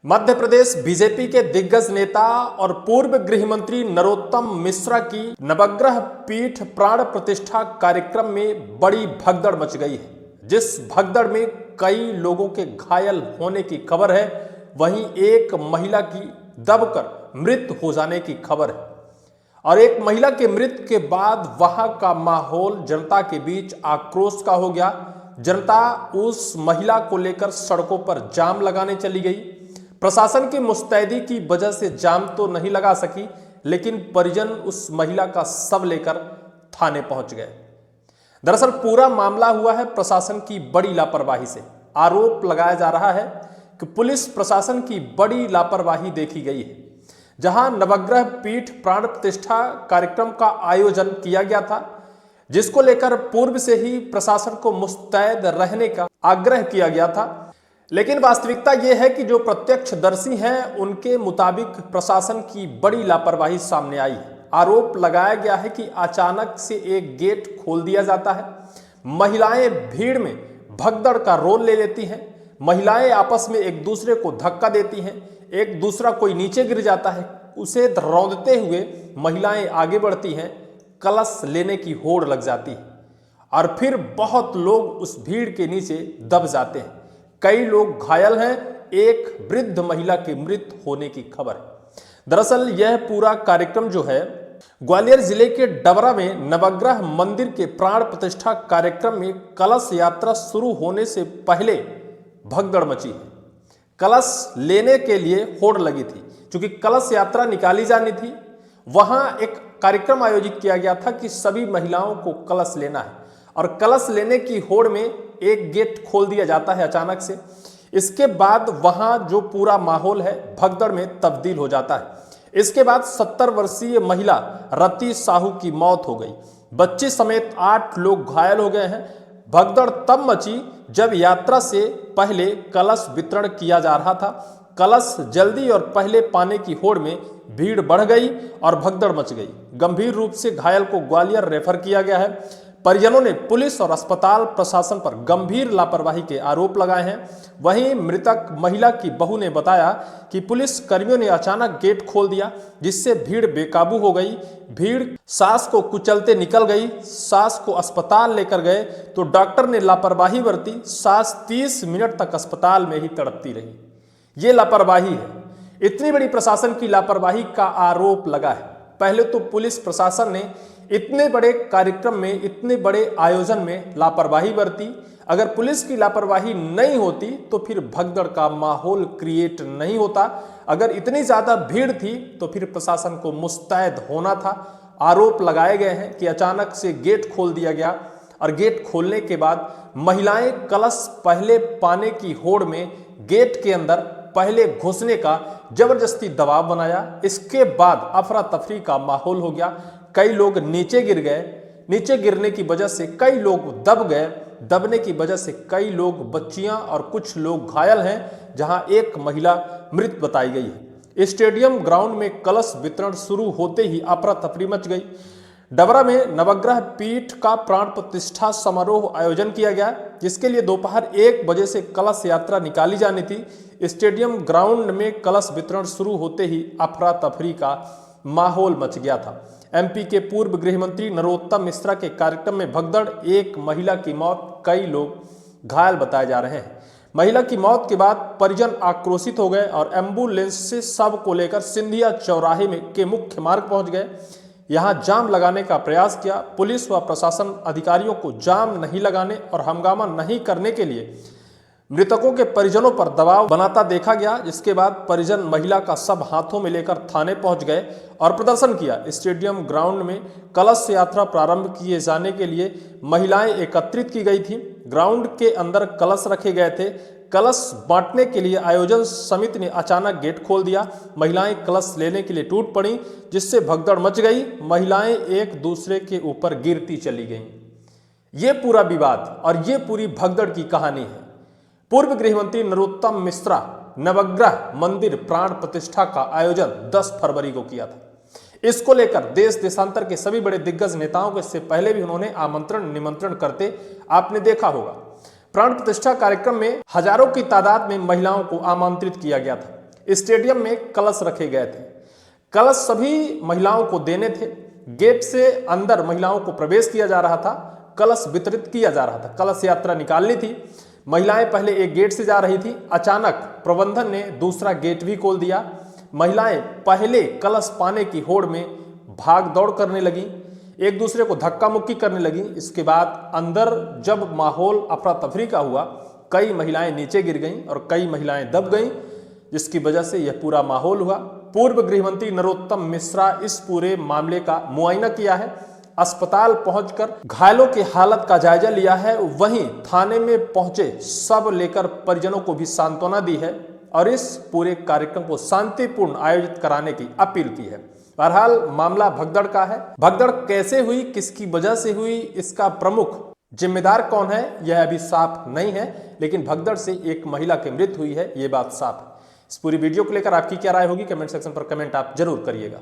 Madhya Pradesh BJP के दिग्गज नेता और पूर्व गृह मंत्री नरोत्तम मिश्रा की नवग्रह पीठ प्राण प्रतिष्ठा कार्यक्रम में बड़ी भगदड़ मच गई है। जिस भगदड़ में कई लोगों के घायल होने की खबर है, वहीं एक महिला की दबकर मृत्यु हो जाने की खबर है। और एक महिला के मृत्यु के बाद वहां का माहौल जनता के बीच आक्रोश का हो गया। जनता उस महिला को लेकर सड़कों पर जाम लगाने चली गई। प्रशासन की मुस्तैदी की वजह से जाम तो नहीं लगा सकी, लेकिन परिजन उस महिला का शव लेकर थाने पहुंच गए। दरअसल पूरा मामला हुआ है प्रशासन की बड़ी लापरवाही से। आरोप लगाया जा रहा है कि पुलिस प्रशासन की बड़ी लापरवाही देखी गई है। जहां नवग्रह पीठ प्राण प्रतिष्ठा कार्यक्रम का आयोजन किया गया था, जिसको लेकर पूर्व से ही प्रशासन को मुस्तैद रहने का आग्रह किया गया था, लेकिन वास्तविकता यह है कि जो प्रत्यक्षदर्शी हैं उनके मुताबिक प्रशासन की बड़ी लापरवाही सामने आई है। आरोप लगाया गया है कि अचानक से एक गेट खोल दिया जाता है। महिलाएं भीड़ में भगदड़ का रोल ले लेती हैं। महिलाएं आपस में एक दूसरे को धक्का देती हैं। एक दूसरा कोई नीचे गिर जाता है, उसे रौंदते हुए महिलाएं आगे बढ़ती हैं। कलश लेने की होड़ लग जाती है और फिर बहुत लोग उस भीड़ के नीचे दब जाते हैं। कई लोग घायल हैं। एक वृद्ध महिला की मृत्यु होने की खबर है। दरअसल यह पूरा कार्यक्रम जो है, ग्वालियर जिले के डबरा में नवग्रह मंदिर के प्राण प्रतिष्ठा कार्यक्रम में कलश यात्रा शुरू होने से पहले भगदड़ मची है। कलश लेने के लिए होड़ लगी थी। क्योंकि कलश यात्रा निकाली जानी थी, वहां एक कार्यक्रम आयोजित किया गया था कि सभी महिलाओं को कलश लेना है, और कलश लेने की होड़ में एक गेट खोल दिया जाता है अचानक से। इसके बाद वहां जो पूरा माहौल है भगदड़ में तब्दील हो जाता है। इसके बाद 70 वर्षीय महिला रति साहू की मौत हो गई। बच्चे समेत 8 लोग घायल हो गए हैं। भगदड़ तब मची जब यात्रा से पहले कलश वितरण किया जा रहा था। कलश जल्दी और पहले पाने की होड़ में भीड़ बढ़ गई और भगदड़ मच गई। गंभीर रूप से घायल को ग्वालियर रेफर किया गया है। परिजनों ने पुलिस और अस्पताल प्रशासन पर गंभीर लापरवाही के आरोप लगाए हैं। वहीं मृतक महिला की बहू ने बताया कि पुलिस कर्मियों ने अचानक गेट खोल दिया, जिससे भीड़ बेकाबू हो गई। भीड़ सास को कुचलते निकल गई। सास को अस्पताल लेकर गए तो डॉक्टर ने लापरवाही बरती। सास 30 मिनट तक अस्पताल में ही तड़पती रही। ये लापरवाही है। इतनी बड़ी प्रशासन की लापरवाही का आरोप लगा है। पहले तो पुलिस प्रशासन ने इतने बड़े कार्यक्रम में, इतने बड़े आयोजन में लापरवाही बरती। अगर पुलिस की लापरवाही नहीं होती तो फिर भगदड़ का माहौल क्रिएट नहीं होता। अगर इतनी ज्यादा भीड़ थी तो फिर प्रशासन को मुस्तैद होना था। आरोप लगाए गए हैं कि अचानक से गेट खोल दिया गया, और गेट खोलने के बाद महिलाएं कलश पहले पाने की होड़ में गेट के अंदर पहले घुसने का जबरदस्ती दबाव बनाया। इसके बाद अफरा तफरी का माहौल हो गया। कई लोग नीचे गिर गए। नीचे गिरने की वजह से कई लोग दब गए। दबने की वजह से कई लोग, बच्चियां और कुछ लोग घायल हैं, जहां एक महिला मृत बताई गई है। स्टेडियम ग्राउंड में कलश वितरण शुरू होते ही अफरा तफरी मच गई। डबरा में नवग्रह पीठ का प्राण प्रतिष्ठा समारोह आयोजन किया गया, जिसके लिए दोपहर 1 बजे से कलश यात्रा निकाली जानी थी। स्टेडियम ग्राउंड में कलश वितरण शुरू होते ही अफरा तफरी का माहौल मच गया था। एमपी के पूर्व गृह मंत्री नरोत्तम मिश्रा के कार्यक्रम में भगदड़, एक महिला की मौत, कई लोग घायल बताए जा रहे हैं। महिला की मौत के बाद परिजन आक्रोशित हो गए और एम्बुलेंस से शव को लेकर सिंधिया चौराहे में के मुख्य मार्ग पहुंच गए। यहां जाम लगाने का प्रयास किया। पुलिस व प्रशासन अधिकारियों को जाम नहीं लगाने और हंगामा नहीं करने के लिए मृतकों के परिजनों पर दबाव बनाता देखा गया, जिसके बाद परिजन महिला का शव हाथों में लेकर थाने पहुंच गए और प्रदर्शन किया। स्टेडियम ग्राउंड में कलश यात्रा प्रारंभ किए जाने के लिए महिलाएं एकत्रित की गई थी। ग्राउंड के अंदर कलश रखे गए थे। कलश बांटने के लिए आयोजन समिति ने अचानक गेट खोल दिया। महिलाएं कलश लेने के लिए टूट पड़ी, जिससे भगदड़ मच गई। महिलाएं एक दूसरे के ऊपर गिरती चली गईं। ये पूरा विवाद और ये पूरी भगदड़ की कहानी है। पूर्व गृह मंत्री नरोत्तम मिश्रा नवग्रह मंदिर प्राण प्रतिष्ठा का आयोजन 10 फरवरी को किया था। इसको लेकर देश देशांतर के सभी बड़े दिग्गज नेताओं को इससे पहले भी उन्होंने आमंत्रण निमंत्रण करते आपने देखा होगा। प्राण प्रतिष्ठा कार्यक्रम में हजारों की तादाद में महिलाओं को आमंत्रित किया गया था। स्टेडियम में कलश रखे गए थे। कलश सभी महिलाओं को देने थे। गेट से अंदर महिलाओं को प्रवेश किया जा रहा था, कलश वितरित किया जा रहा था, कलश यात्रा निकालनी थी। महिलाएं पहले एक गेट से जा रही थी, अचानक प्रबंधन ने दूसरा गेट भी खोल दिया। महिलाएं पहले कलश पाने की होड़ में भाग दौड़ करने लगी, एक दूसरे को धक्का मुक्की करने लगी। इसके बाद अंदर जब माहौल अफरा तफरी का हुआ, कई महिलाएं नीचे गिर गईं और कई महिलाएं दब गईं, जिसकी वजह से यह पूरा माहौल हुआ। पूर्व गृह मंत्री नरोत्तम मिश्रा इस पूरे मामले का मुआयना किया है, अस्पताल पहुंचकर घायलों की हालत का जायजा लिया है। वहीं थाने में पहुंचे सब लेकर परिजनों को भी सांत्वना दी है और इस पूरे कार्यक्रम को शांतिपूर्ण आयोजित कराने की अपील की है। बहरहाल मामला भगदड़ का है। भगदड़ कैसे हुई, किसकी वजह से हुई, इसका प्रमुख जिम्मेदार कौन है, यह अभी साफ नहीं है, लेकिन भगदड़ से एक महिला की मृत्यु हुई है, यह बात साफ है। इस पूरी वीडियो को लेकर आपकी क्या राय होगी, कमेंट सेक्शन पर कमेंट आप जरूर करिएगा।